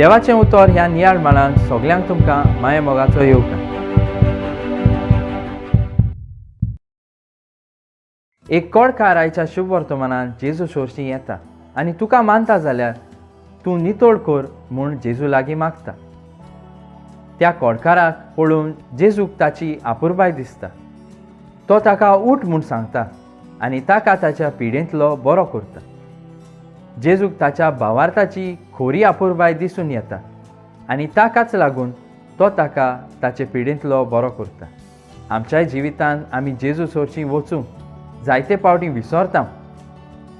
देवाचें उतर ह्या नियाळ माळान सगल्यांक तुमकां माये मोगाचो येवकार. एक कोडकार आयच्या शुभ वर्तमानान जेजू सोरशीं येता आनी तुका मानता जाल्यार तूं नितोड कर म्हूण जेजू लागीं मागता. त्या कोडकाराक पळोवन जेजूक ताची आपुरबाय दिसता. तो ताका उठ म्हूण सांगता आनी ताका ताच्या पिडेंतलो बरो करता. जेजूक ताच्या भावार्थाची खोरी आपुरबाय दिसून येता आनी ताकाच लागून तो ताका ताचे पिडेंतलो बरो करता. आमच्याय जिवितांत आमी जेजू सोरशीं वचूंक जायते फावटी विसरता.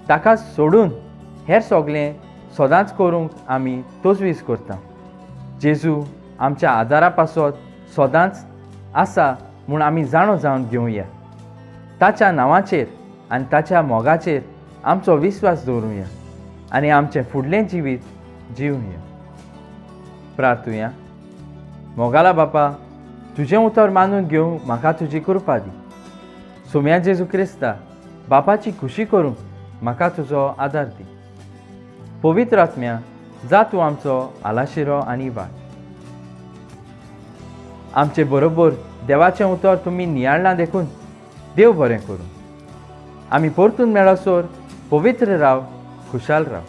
ताका सोडून हेर सगळें सदांच करूंक आमी तोजवीज करता. जेजू आमच्या आदारा पासत सदांच आसा म्हूण आमी जाणो जावन घेवया. ताच्या नांवाचेर आनी ताच्या मोगाचेर आमचो विस्वास दवरुया आनी आमचें फुडलें जिवीत जिवया. प्रार्थुया. मोगाला बापा, तुजें उतर मानून घेवंक म्हाका तुजी कृपा दी. सोम्या जेजू क्रिस्ता, बापाची खुशी करूंक म्हाका तुजो आदार दी. पवित्र आत्म्या, जा तूं आमचो आलाशिरो आनी वाट. आमचे बरोबर देवाचें उतर तुमी नियाळना देखून देव बरें करूं. आमी परतून मेळसोर पवित्र राव, खुशाल राव.